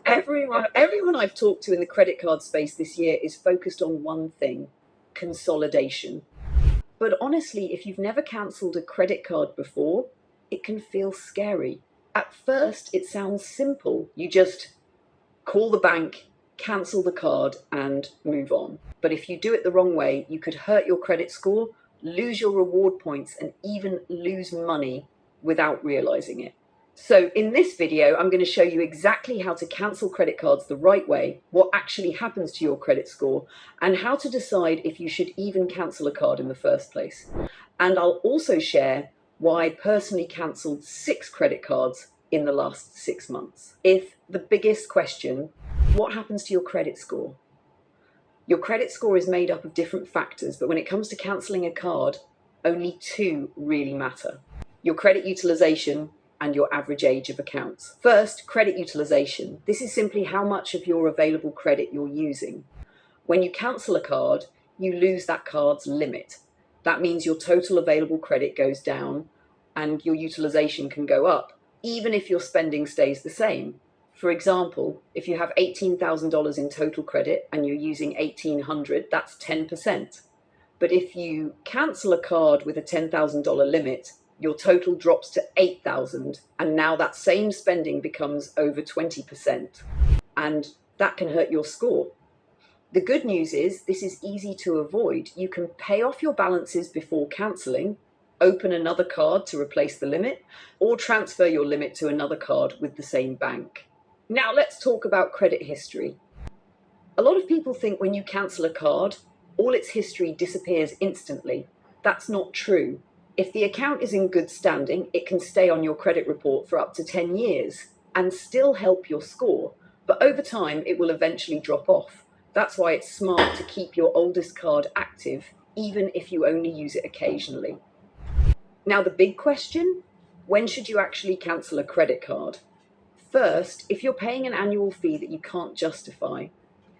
Everyone I've talked to in the credit card space this year is focused on one thing: consolidation. But honestly, if you've never cancelled a credit card before, it can feel scary. At first, it sounds simple. You just call the bank, cancel the card, and move on. But if you do it the wrong way, you could hurt your credit score, lose your reward points, and even lose money without realizing it. So in this video, I'm going to show you exactly how to cancel credit cards the right way, what actually happens to your credit score, and how to decide if you should even cancel a card in the first place. And I'll also share why I personally cancelled 6 credit cards in the last 6 months. If the biggest question, what happens to your credit score? Your credit score is made up of different factors, but when it comes to cancelling a card, only 2 really matter: your credit utilization and your average age of accounts. First, credit utilization. This is simply how much of your available credit you're using. When you cancel a card, you lose that card's limit. That means your total available credit goes down and your utilization can go up, even if your spending stays the same. For example, if you have $18,000 in total credit and you're using $1,800, that's 10%. But if you cancel a card with a $10,000 limit, your total drops to $8,000, and now that same spending becomes over 20%, and that can hurt your score. The good news is this is easy to avoid. You can pay off your balances before cancelling, open another card to replace the limit, or transfer your limit to another card with the same bank. Now let's talk about credit history. A lot of people think when you cancel a card, all its history disappears instantly. That's not true. If the account is in good standing, it can stay on your credit report for up to 10 years and still help your score. But over time, it will eventually drop off. That's why it's smart to keep your oldest card active, even if you only use it occasionally. Now, the big question: when should you actually cancel a credit card? First, if you're paying an annual fee that you can't justify.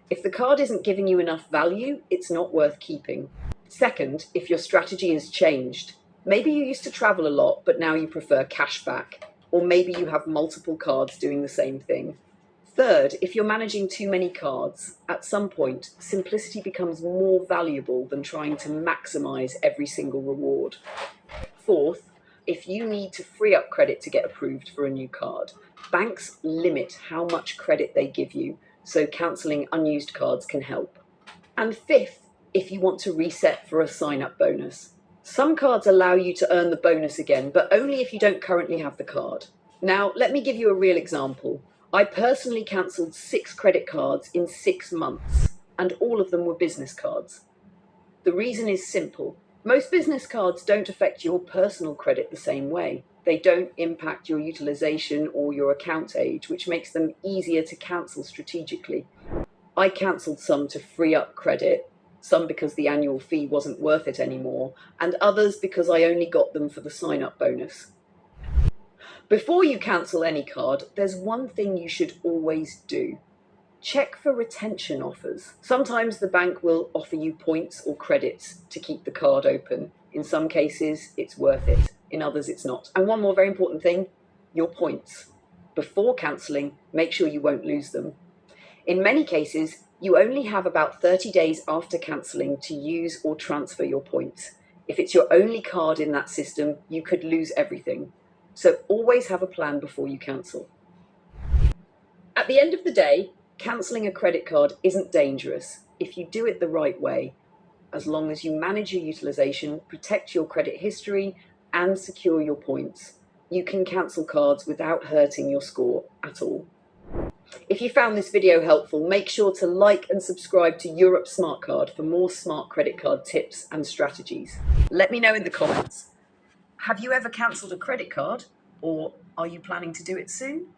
If the card isn't giving you enough value, it's not worth keeping. Second, if your strategy has changed. Maybe you used to travel a lot, but now you prefer cashback. Or maybe you have multiple cards doing the same thing. Third, if you're managing too many cards, at some point, simplicity becomes more valuable than trying to maximize every single reward. Fourth, if you need to free up credit to get approved for a new card, banks limit how much credit they give you, so cancelling unused cards can help. And fifth, if you want to reset for a sign-up bonus. Some cards allow you to earn the bonus again, but only if you don't currently have the card. Now, let me give you a real example. I personally cancelled 6 credit cards in 6 months, and all of them were business cards. The reason is simple. Most business cards don't affect your personal credit the same way. They don't impact your utilization or your account age, which makes them easier to cancel strategically. I cancelled some to free up credit, some because the annual fee wasn't worth it anymore, and others because I only got them for the sign-up bonus. Before you cancel any card, there's one thing you should always do. Check for retention offers. Sometimes the bank will offer you points or credits to keep the card open. In some cases, it's worth it. In others, it's not. And one more very important thing: your points. Before cancelling, make sure you won't lose them. In many cases, you only have about 30 days after cancelling to use or transfer your points. If it's your only card in that system, you could lose everything. So always have a plan before you cancel. At the end of the day, cancelling a credit card isn't dangerous if you do it the right way, as long as you manage your utilization, protect your credit history, and secure your points. You can cancel cards without hurting your score at all. If you found this video helpful, make sure to like and subscribe to Europe Smart Card for more smart credit card tips and strategies. Let me know in the comments. Have you ever cancelled a credit card, or are you planning to do it soon?